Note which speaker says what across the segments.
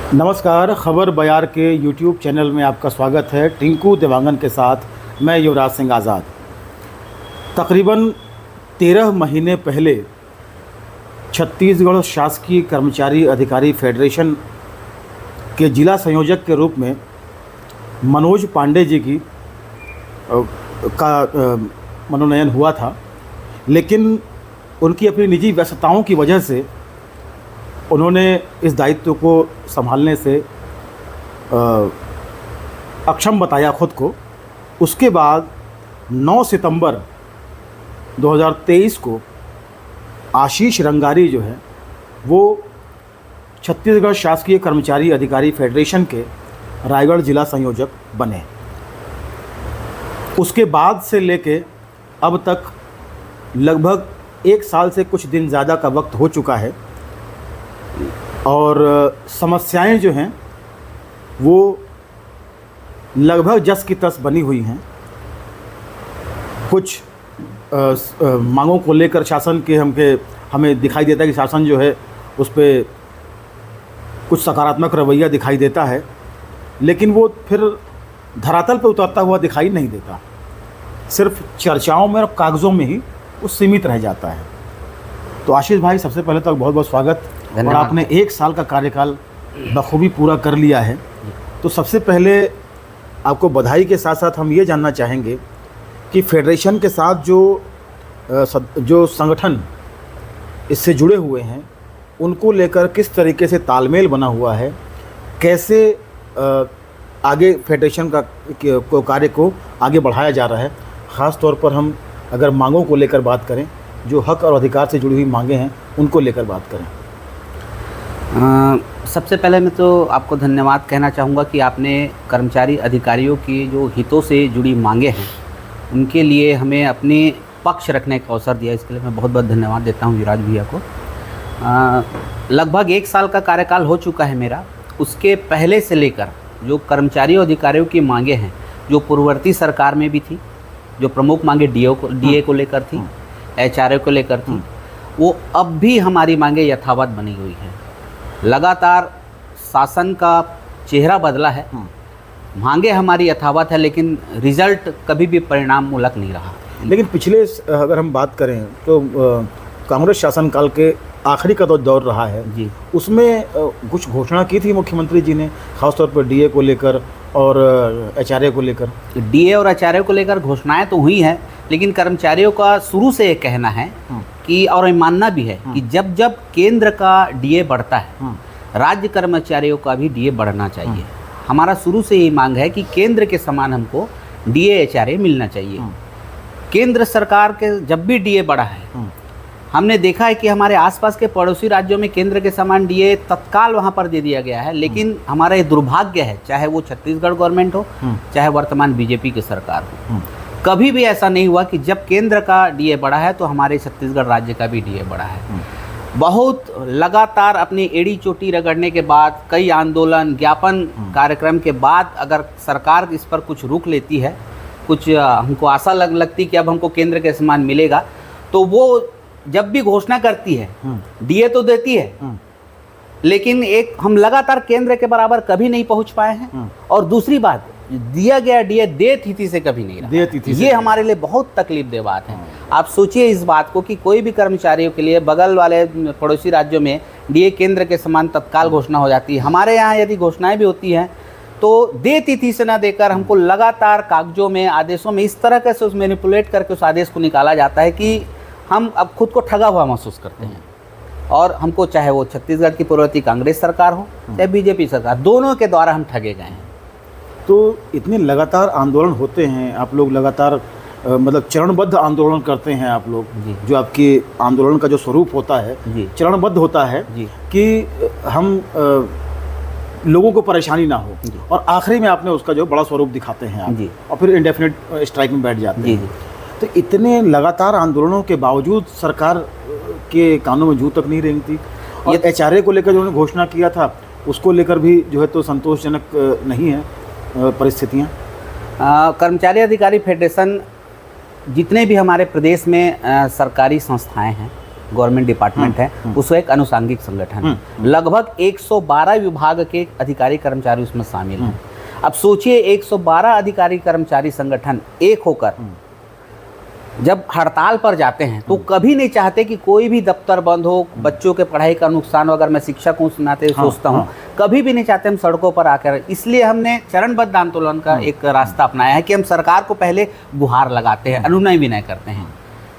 Speaker 1: नमस्कार, खबर बयार के यूट्यूब चैनल में आपका स्वागत है। टिंकू देवांगन के साथ मैं युवराज सिंह आज़ाद। तकरीबन 13 महीने पहले छत्तीसगढ़ शासकीय कर्मचारी अधिकारी फेडरेशन के जिला संयोजक के रूप में मनोज पांडे जी का मनोनयन हुआ था, लेकिन उनकी अपनी निजी व्यस्तताओं की वजह से उन्होंने इस दायित्व को संभालने से अक्षम बताया खुद को। उसके बाद 9 सितंबर 2023 को आशीष रंगारी जो है वो छत्तीसगढ़ शासकीय कर्मचारी अधिकारी फेडरेशन के रायगढ़ जिला संयोजक बने। उसके बाद से लेके अब तक लगभग 1 साल से कुछ दिन ज़्यादा का वक्त हो चुका है और समस्याएं जो हैं वो लगभग जस की तस बनी हुई हैं। कुछ मांगों को लेकर शासन के हमें दिखाई देता है कि शासन जो है उस पर कुछ सकारात्मक रवैया दिखाई देता है, लेकिन वो फिर धरातल पर उतरता हुआ दिखाई नहीं देता, सिर्फ चर्चाओं में और कागज़ों में ही वो सीमित रह जाता है। तो आशीष भाई, सबसे पहले तो बहुत बहुत स्वागत। और आपने 1 साल का कार्यकाल बखूबी पूरा कर लिया है, तो सबसे पहले आपको बधाई के साथ साथ हम ये जानना चाहेंगे कि फेडरेशन के साथ जो संगठन इससे जुड़े हुए हैं उनको लेकर किस तरीके से तालमेल बना हुआ है, कैसे आगे फेडरेशन का कार्य को आगे बढ़ाया जा रहा है। ख़ास तौर पर हम अगर मांगों को लेकर बात करें, जो हक और अधिकार से जुड़ी हुई मांगें हैं उनको लेकर बात करें।
Speaker 2: सबसे पहले मैं तो आपको धन्यवाद कहना चाहूँगा कि आपने कर्मचारी अधिकारियों की जो हितों से जुड़ी मांगे हैं उनके लिए हमें अपने पक्ष रखने का अवसर दिया। इसके लिए मैं बहुत बहुत धन्यवाद देता हूँ युवराज भैया को। लगभग 1 साल का कार्यकाल हो चुका है मेरा। उसके पहले से लेकर जो कर्मचारी अधिकारियों की मांगे हैं, जो पूर्ववर्ती सरकार में भी थी, जो प्रमुख मांगे डीए को लेकर थी, एचआरए को लेकर थी, वो अब भी हमारी मांगे यथावत बनी हुई हैं। लगातार शासन का चेहरा बदला है, मांगे हमारी यथावत है, लेकिन रिजल्ट कभी भी परिणाम मूलक नहीं रहा।
Speaker 1: लेकिन पिछले अगर हम बात करें तो कांग्रेस शासनकाल के आखिरी का तो दौर रहा है
Speaker 2: जी,
Speaker 1: उसमें कुछ घोषणा की थी मुख्यमंत्री जी ने, खासतौर पर डीए को लेकर और एचआरए को लेकर।
Speaker 2: डीए और एचआरए को लेकर घोषणाएं तो हुई हैं, लेकिन कर्मचारियों का शुरू से ये कहना है कि, और मानना भी है कि जब जब केंद्र का डीए बढ़ता है, राज्य कर्मचारियों का भी डीए बढ़ना चाहिए। हमारा शुरू से यही मांग है कि केंद्र के समान हमको डीए एचआरए मिलना चाहिए। केंद्र सरकार के जब भी डीए बढ़ा है, हमने देखा है कि हमारे आसपास के पड़ोसी राज्यों में केंद्र के समान डीए तत्काल वहां पर दे दिया गया है, लेकिन हमारा ये दुर्भाग्य है, चाहे वो छत्तीसगढ़ गवर्नमेंट हो, चाहे वर्तमान बीजेपी की सरकार हो, कभी भी ऐसा नहीं हुआ कि जब केंद्र का डीए बढ़ा है तो हमारे छत्तीसगढ़ राज्य का भी डीए बढ़ा है। बहुत लगातार अपनी एड़ी चोटी रगड़ने के बाद, कई आंदोलन ज्ञापन कार्यक्रम के बाद अगर सरकार इस पर कुछ रुख लेती है, कुछ हमको आशा लगती कि अब हमको केंद्र के समान मिलेगा, तो वो जब भी घोषणा करती है डीए तो देती है, लेकिन एक हम लगातार केंद्र के बराबर कभी नहीं पहुंच पाए हैं। और दूसरी बात, दिया गया डीए दे तिथि से कभी नहीं रहा। ये हमारे लिए बहुत तकलीफदेह बात है। आप सोचिए इस बात को कि कोई भी कर्मचारियों के लिए बगल वाले पड़ोसी राज्यों में डीए केंद्र के समान तत्काल घोषणा हो जाती है, हमारे यहाँ यदि घोषणाएं भी होती हैं तो दे तिथि से ना देकर हमको लगातार कागजों में, आदेशों में इस तरह से उस मैनिपुलेट करके उस आदेश को निकाला जाता है कि हम अब खुद को ठगा हुआ महसूस करते हैं। और हमको, चाहे वो छत्तीसगढ़ की पूर्ववर्ती कांग्रेस सरकार हो, चाहे बीजेपी सरकार, दोनों के द्वारा हम ठगे गए हैं।
Speaker 1: तो इतने लगातार आंदोलन होते हैं, आप लोग लगातार मतलब चरणबद्ध आंदोलन करते हैं आप लोग, जो आपके आंदोलन का जो स्वरूप होता है चरणबद्ध होता है कि हम लोगों को परेशानी ना हो, और आखिरी में आपने उसका जो बड़ा स्वरूप दिखाते हैं आप, और फिर इंडेफिनिट स्ट्राइक में बैठ जाते हैं। तो इतने लगातार आंदोलनों के बावजूद सरकार के कानों में जू तक नहीं रेंगती। और एचआरए को लेकर जो उन्होंने घोषणा किया था उसको लेकर भी जो है तो संतोषजनक नहीं है परिस्थितियाँ।
Speaker 2: कर्मचारी अधिकारी फेडरेशन जितने भी हमारे प्रदेश में सरकारी संस्थाएं हैं गवर्नमेंट डिपार्टमेंट है, उसका एक अनुषांगिक संगठन है। लगभग 112 विभाग के अधिकारी कर्मचारी उसमें शामिल हैं। अब सोचिए 112 अधिकारी कर्मचारी संगठन एक होकर जब हड़ताल पर जाते हैं तो कभी नहीं चाहते कि कोई भी दफ्तर बंद हो, बच्चों के पढ़ाई का नुकसान हो। अगर मैं शिक्षक हूँ सुनाते सोचता हूँ, कभी भी नहीं चाहते हम सड़कों पर आकर। इसलिए हमने चरणबद्ध आंदोलन का एक रास्ता अपनाया है कि हम सरकार को पहले गुहार लगाते हैं, अनुनय विनय करते हैं।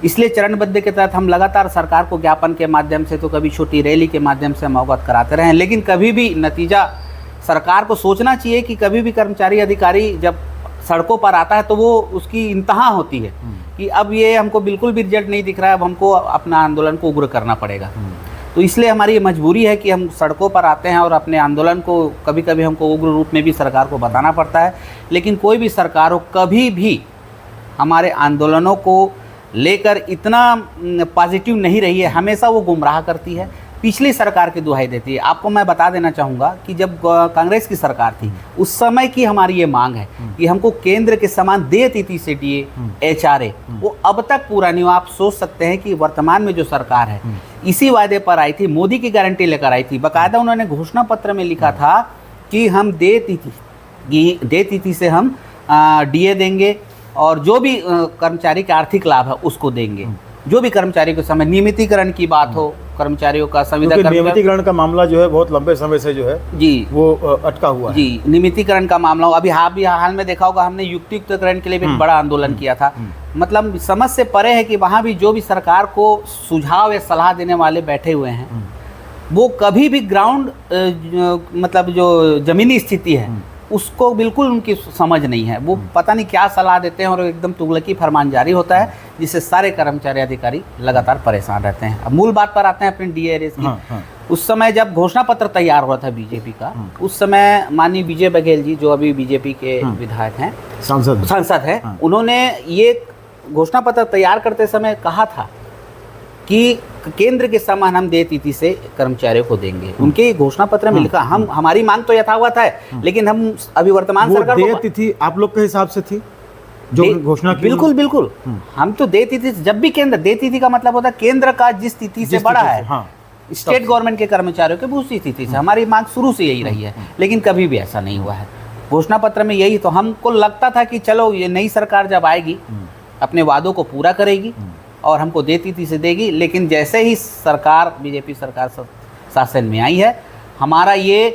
Speaker 2: इसलिए चरणबद्ध के तहत हम लगातार सरकार को ज्ञापन के माध्यम से, तो कभी छोटी रैली के माध्यम से हम अवगत कराते रहे हैं, लेकिन कभी भी नतीजा, सरकार को सोचना चाहिए कि कभी भी कर्मचारी अधिकारी जब सड़कों पर आता है तो वो उसकी इंतहा होती है कि अब ये हमको बिल्कुल भी रिजल्ट नहीं दिख रहा है, अब हमको अपना आंदोलन को उग्र करना पड़ेगा। तो इसलिए हमारी ये मजबूरी है कि हम सड़कों पर आते हैं और अपने आंदोलन को कभी कभी हमको उग्र रूप में भी सरकार को बताना पड़ता है। लेकिन कोई भी सरकार हो, कभी भी हमारे आंदोलनों को लेकर इतना पॉजिटिव नहीं रही है, हमेशा वो गुमराह करती है, पिछली सरकार की दुहाई देती है। आपको मैं बता देना चाहूँगा कि जब कांग्रेस की सरकार थी उस समय की हमारी ये मांग है कि हमको केंद्र के समान दे तिथि से डीए, एचआरए, वो अब तक पूरा नहीं हुआ। आप सोच सकते हैं कि वर्तमान में जो सरकार है इसी वायदे पर आई थी, मोदी की गारंटी लेकर आई थी। बाकायदा उन्होंने घोषणा पत्र में लिखा था कि हम दे तिथि से हम डीए देंगे और जो भी कर्मचारी का आर्थिक लाभ है उसको देंगे। जो भी कर्मचारी को समय नियमितीकरण की बात हो, कर्मचारियों का संविदा
Speaker 1: नियमितीकरण का मामला जो है बहुत लंबे समय से जो है
Speaker 2: जी वो
Speaker 1: अटका हुआ है।
Speaker 2: जी, नियमितीकरण का मामला हो। अभी हाल में देखा होगा, हमने युक्तियुक्तकरण के लिए भी एक बड़ा आंदोलन किया था। मतलब समझ से परे है कि वहाँ भी जो भी सरकार को सुझाव या सलाह देने वाले बैठे हुए हैं वो कभी भी ग्राउंड मतलब जो जमीनी स्थिति है उसको बिल्कुल उनकी समझ नहीं है। वो पता नहीं क्या सलाह देते हैं और एकदम तुगलकी फरमान जारी होता है, जिससे सारे कर्मचारी अधिकारी लगातार परेशान रहते हैं। अब मूल बात पर आते हैं अपने डीए रेस की। उस समय जब घोषणा पत्र तैयार हुआ था बीजेपी का, उस समय माननीय विजय बघेल जी जो अभी बीजेपी के विधायक हैं, सांसद हैं, उन्होंने ये घोषणा पत्र तैयार करते समय कहा था कि केंद्र के समान हम दे तिथि से कर्मचारियों को देंगे। उनके घोषणा पत्र में लिखा, हम हमारी मांग तो यथावत है, लेकिन हम अभी वर्तमान सरकार
Speaker 1: दे तिथि आप लोग के हिसाब से थी जो घोषणा की?
Speaker 2: बिल्कुल बिल्कुल, हम तो दे तिथि, जब भी केंद्र, दे तिथि का मतलब होता है केंद्र का जिस तिथि से बड़ा है, स्टेट गवर्नमेंट के कर्मचारियों के उसी तिथि से। हमारी मांग शुरू से यही रही है, लेकिन कभी भी ऐसा नहीं हुआ है। घोषणा पत्र में यही, तो हमको लगता था कि चलो ये नई सरकार जब आएगी अपने वादों को पूरा करेगी और हमको दे तिथि से देगी। लेकिन जैसे ही सरकार, बीजेपी सरकार शासन में आई है, हमारा ये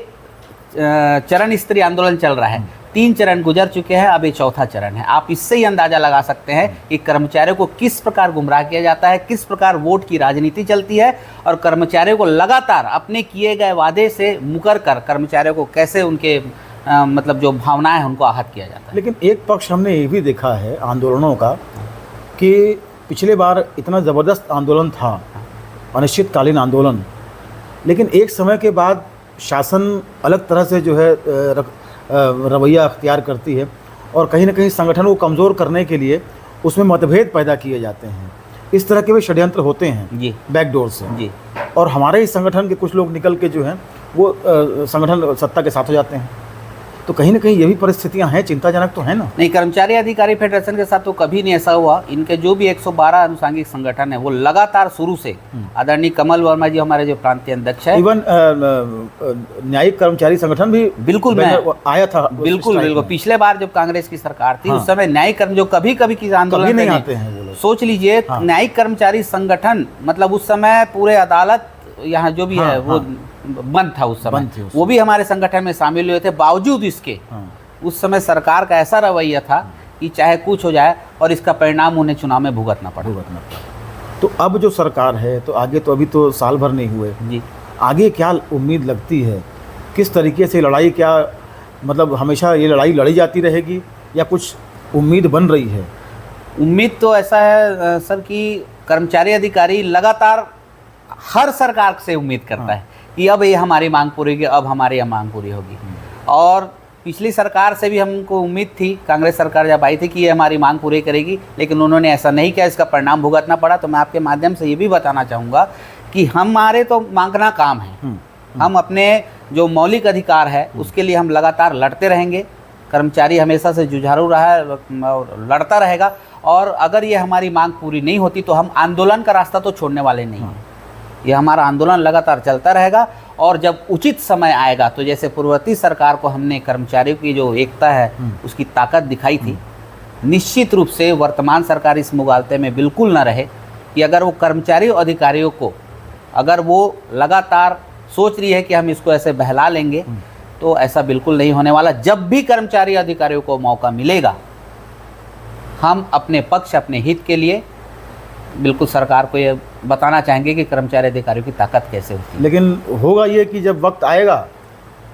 Speaker 2: चरण स्तरीय आंदोलन चल रहा है। 3 चरण गुजर चुके हैं, अब ये 4था चरण है। आप इससे ही अंदाज़ा लगा सकते हैं कि कर्मचारियों को किस प्रकार गुमराह किया जाता है, किस प्रकार वोट की राजनीति चलती है और कर्मचारियों को लगातार अपने किए गए वादे से मुकर कर कर्मचारियों को कैसे उनके मतलब जो भावनाएं हैं उनको आहत किया जाता है।
Speaker 1: लेकिन एक पक्ष हमने ये भी देखा है आंदोलनों का कि पिछले बार इतना ज़बरदस्त आंदोलन था, अनिश्चितकालीन आंदोलन, लेकिन एक समय के बाद शासन अलग तरह से जो है रवैया अख्तियार करती है और कहीं ना कहीं संगठन को कमज़ोर करने के लिए उसमें मतभेद पैदा किए जाते हैं। इस तरह के भी षड्यंत्र होते हैं जी, बैकडोर से जी। और हमारे ही संगठन के कुछ लोग निकल के जो हैं वो संगठन सत्ता के साथ हो जाते हैं। तो कहीं ना कहीं ये भी परिस्थितियां हैं, चिंताजनक तो है ना?
Speaker 2: नहीं, कर्मचारी अधिकारी फेडरेशन के साथ तो कभी नहीं ऐसा हुआ। इनके जो भी 112 अनुषांगिक संगठन है वो लगातार शुरू से, आदरणीय कमल वर्मा जी हमारे जो प्रांतीय अध्यक्ष है,
Speaker 1: इवन न्यायिक कर्मचारी संगठन भी
Speaker 2: बिल्कुल
Speaker 1: आया था।
Speaker 2: बिल्कुल पिछले बार जब कांग्रेस की सरकार थी उस समय न्यायिक कर्म जो कभी की आंदोलन
Speaker 1: नहीं आते हैं,
Speaker 2: सोच लीजिए न्यायिक कर्मचारी संगठन, मतलब उस समय पूरे अदालत यहाँ जो भी है वो बंद था उस समय, वो भी हमारे संगठन में शामिल हुए थे। बावजूद इसके उस समय सरकार का ऐसा रवैया था कि चाहे कुछ हो जाए और इसका परिणाम उन्हें चुनाव में भुगतना पड़ा।
Speaker 1: तो अब जो सरकार है, तो आगे तो अभी तो साल भर नहीं हुए जी, आगे क्या उम्मीद लगती है? किस तरीके से लड़ाई, क्या मतलब हमेशा ये लड़ाई लड़ी जाती रहेगी या कुछ उम्मीद बन रही है?
Speaker 2: उम्मीद तो ऐसा है सर कि कर्मचारी अधिकारी लगातार हर सरकार से उम्मीद करता है कि अब ये हमारी मांग पूरी होगी, अब हमारी यह मांग पूरी होगी। और पिछली सरकार से भी हमको उम्मीद थी, कांग्रेस सरकार जब आई थी, कि ये हमारी मांग पूरी करेगी, लेकिन उन्होंने ऐसा नहीं किया, इसका परिणाम भुगतना पड़ा। तो मैं आपके माध्यम से ये भी बताना चाहूँगा कि हमारे तो मांगना काम है, हम अपने जो मौलिक अधिकार है उसके लिए हम लगातार लड़ते रहेंगे। कर्मचारी हमेशा से जुझारू रहा है और लड़ता रहेगा। और अगर ये हमारी मांग पूरी नहीं होती तो हम आंदोलन का रास्ता तो छोड़ने वाले नहीं हैं। ये हमारा आंदोलन लगातार चलता रहेगा और जब उचित समय आएगा तो जैसे पूर्ववर्ती सरकार को हमने कर्मचारियों की जो एकता है उसकी ताकत दिखाई थी, निश्चित रूप से वर्तमान सरकार इस मुगालते में बिल्कुल ना रहे कि अगर वो कर्मचारी अधिकारियों को अगर वो लगातार सोच रही है कि हम इसको ऐसे बहला लेंगे तो ऐसा बिल्कुल नहीं होने वाला। जब भी कर्मचारी अधिकारियों को मौका मिलेगा हम अपने पक्ष अपने हित के लिए बिल्कुल सरकार को ये बताना चाहेंगे कि कर्मचारी अधिकारियों की ताकत कैसे होती है।
Speaker 1: लेकिन होगा ये कि जब वक्त आएगा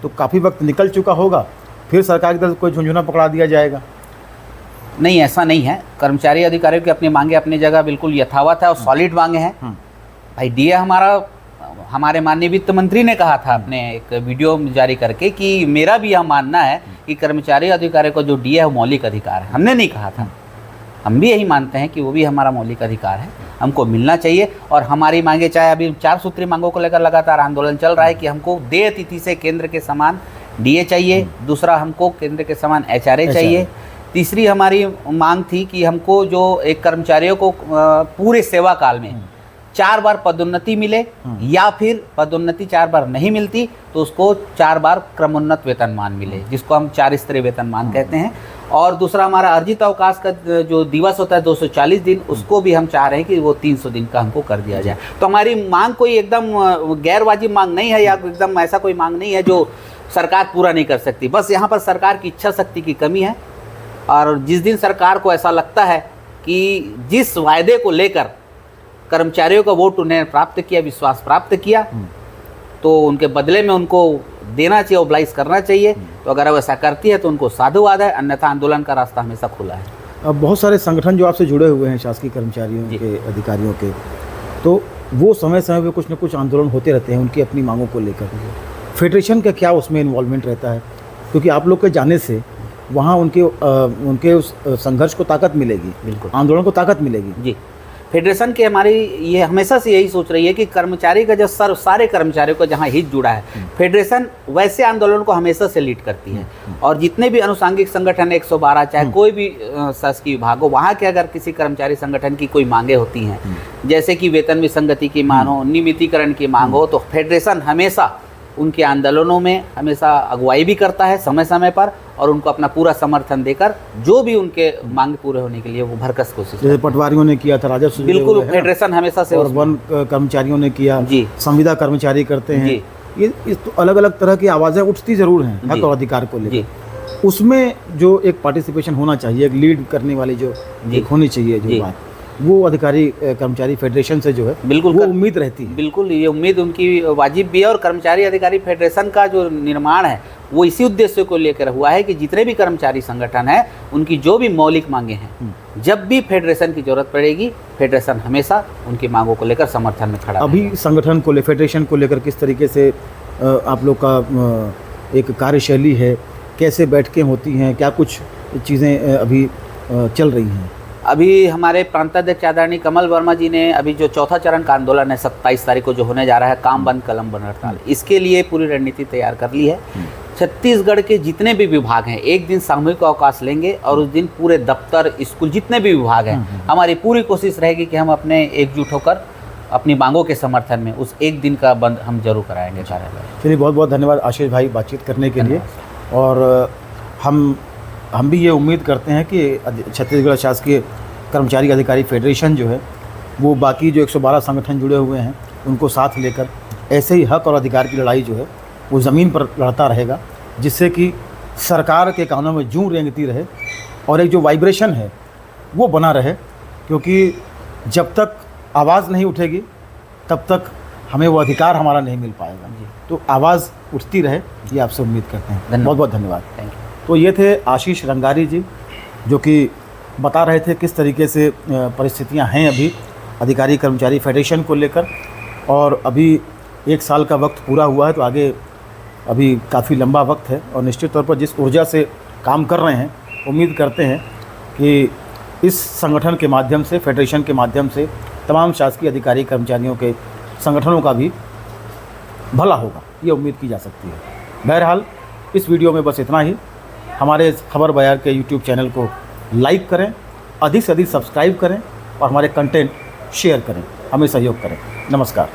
Speaker 1: तो काफ़ी वक्त निकल चुका होगा, फिर सरकार की तरफ से कोई झुंझुना पकड़ा दिया जाएगा।
Speaker 2: नहीं, ऐसा नहीं है। कर्मचारी अधिकारियों की अपनी मांगे अपनी जगह बिल्कुल यथावत है और सॉलिड मांगे हैं। भाई डीए हमारे माननीय वित्त मंत्री ने कहा था अपने एक वीडियो जारी करके कि मेरा भी यह मानना है कि कर्मचारी अधिकारियों को जो डीए है वो मौलिक अधिकार है। हमने नहीं कहा था, हम भी यही मानते हैं कि वो भी हमारा मौलिक अधिकार है, हमको मिलना चाहिए। और हमारी मांगे, चाहे अभी 4 सूत्री मांगों को लेकर लगातार आंदोलन चल रहा है कि हमको देय तिथि से केंद्र के समान डीए चाहिए, दूसरा हमको केंद्र के समान एचआरए चाहिए, तीसरी हमारी मांग थी कि हमको जो एक कर्मचारियों को पूरे सेवा काल में 4 बार पदोन्नति मिले या फिर पदोन्नति 4 बार नहीं मिलती तो उसको 4 बार क्रमोन्नत वेतनमान मिले, जिसको हम 4 स्तरीय वेतनमान कहते हैं। और दूसरा हमारा अर्जित अवकाश का जो दिवस होता है 240 दिन, उसको भी हम चाह रहे हैं कि वो 300 दिन का हमको कर दिया जाए। तो हमारी मांग कोई एकदम गैर वाजिब मांग नहीं है या एकदम ऐसा कोई मांग नहीं है जो सरकार पूरा नहीं कर सकती। बस यहाँ पर सरकार की इच्छा शक्ति की कमी है और जिस दिन सरकार को ऐसा लगता है कि जिस वायदे को लेकर कर्मचारियों का वोट उन्हें प्राप्त किया, विश्वास प्राप्त किया, तो उनके बदले में उनको देना चाहिए, ओब्लाइज करना चाहिए। तो अगर वैसा करती है तो उनको साधुवाद है, अन्यथा आंदोलन का रास्ता हमेशा खुला है।
Speaker 1: अब बहुत सारे संगठन जो आपसे जुड़े हुए हैं शासकीय कर्मचारियों के, अधिकारियों के, तो वो समय समय पे कुछ न कुछ आंदोलन होते रहते हैं उनकी अपनी मांगों को लेकर। फेडरेशन का क्या उसमें इन्वॉल्वमेंट रहता है? क्योंकि आप लोग के जाने से वहाँ उनके उस संघर्ष को ताकत मिलेगी, बिल्कुल आंदोलन को ताकत मिलेगी।
Speaker 2: जी, फेडरेशन की हमारी ये हमेशा से यही सोच रही है कि कर्मचारी का जो सारे कर्मचारियों का जहाँ हित जुड़ा है, फेडरेशन वैसे आंदोलन को हमेशा से लीड करती है। और जितने भी अनुसांगिक संगठन 112 चाहे कोई भी शासकीय विभाग हो, वहाँ के अगर किसी कर्मचारी संगठन की कोई मांगे होती हैं, जैसे कि वेतन विसंगति की मांग हो, नियमितीकरण की मांग हो, तो फेडरेशन हमेशा उनके आंदोलनों में हमेशा अगुवाई भी करता है समय समय पर और उनको अपना पूरा समर्थन देकर जो भी उनके मांग पूरे होने के लिए वो भरकस कोशिश।
Speaker 1: जैसे पटवारियों ने किया था, राजस्व
Speaker 2: बिल्कुल फेडरेशन हमेशा से,
Speaker 1: और वन कर्मचारियों ने किया
Speaker 2: जी,
Speaker 1: संविदा कर्मचारी करते हैं जी। ये तो अलग अलग तरह की आवाज़ें उठती ज़रूर हैं हक और अधिकार को लेकर। उसमें जो एक पार्टिसिपेशन होना चाहिए, एक लीड करने वाली जो एक होनी चाहिए जो बात, वो अधिकारी कर्मचारी फेडरेशन से जो है बिल्कुल वो उम्मीद रहती है।
Speaker 2: बिल्कुल ये उम्मीद उनकी वाजिब भी है। और कर्मचारी अधिकारी फेडरेशन का जो निर्माण है वो इसी उद्देश्य को लेकर हुआ है कि जितने भी कर्मचारी संगठन हैं उनकी जो भी मौलिक मांगे हैं, जब भी फेडरेशन की जरूरत पड़ेगी, फेडरेशन हमेशा उनकी मांगों को लेकर समर्थन में खड़ा है।
Speaker 1: अभी संगठन को फेडरेशन को लेकर किस तरीके से आप लोग का एक कार्यशैली है, कैसे बैठकें होती हैं, क्या कुछ चीज़ें अभी चल रही हैं?
Speaker 2: अभी हमारे प्रांताध्यक्ष आदरणीय कमल वर्मा जी ने अभी जो चौथा चरण का आंदोलन है 27 तारीख को जो होने जा रहा है, काम बंद कलम बंद हड़ताल, इसके लिए पूरी रणनीति तैयार कर ली है। छत्तीसगढ़ के जितने भी विभाग हैं एक दिन सामूहिक अवकाश लेंगे और उस दिन पूरे दफ्तर, स्कूल, जितने भी विभाग हैं, हमारी पूरी कोशिश रहेगी कि हम अपने एकजुट होकर अपनी मांगों के समर्थन में उस एक दिन का बंद हम जरूर कराएंगे कार्यालय।
Speaker 1: चलिए, बहुत बहुत धन्यवाद आशीष भाई बातचीत करने के लिए। और हम भी ये उम्मीद करते हैं कि छत्तीसगढ़ शासकीय कर्मचारी अधिकारी फेडरेशन जो है वो बाकी जो 112 संगठन जुड़े हुए हैं उनको साथ लेकर ऐसे ही हक और अधिकार की लड़ाई जो है वो ज़मीन पर लड़ता रहेगा, जिससे कि सरकार के कानों में जूं रेंगती रहे और एक जो वाइब्रेशन है वो बना रहे। क्योंकि जब तक आवाज़ नहीं उठेगी तब तक हमें वो अधिकार हमारा नहीं मिल पाएगा। तो आवाज़ उठती रहे, ये आपसे उम्मीद करते हैं। बहुत बहुत धन्यवाद।
Speaker 2: Thank you.
Speaker 1: तो ये थे आशीष रंगारी जी, जो कि बता रहे थे किस तरीके से परिस्थितियां हैं अभी अधिकारी कर्मचारी फेडरेशन को लेकर। और अभी 1 साल का वक्त पूरा हुआ है, तो आगे अभी काफ़ी लंबा वक्त है और निश्चित तौर पर जिस ऊर्जा से काम कर रहे हैं, उम्मीद करते हैं कि इस संगठन के माध्यम से, फेडरेशन के माध्यम से तमाम शासकीय अधिकारी कर्मचारियों के संगठनों का भी भला होगा, ये उम्मीद की जा सकती है। बहरहाल इस वीडियो में बस इतना ही। हमारे खबर बयार के YouTube चैनल को लाइक करें, अधिक से अधिक सब्सक्राइब करें और हमारे कंटेंट शेयर करें, हमें सहयोग करें। नमस्कार।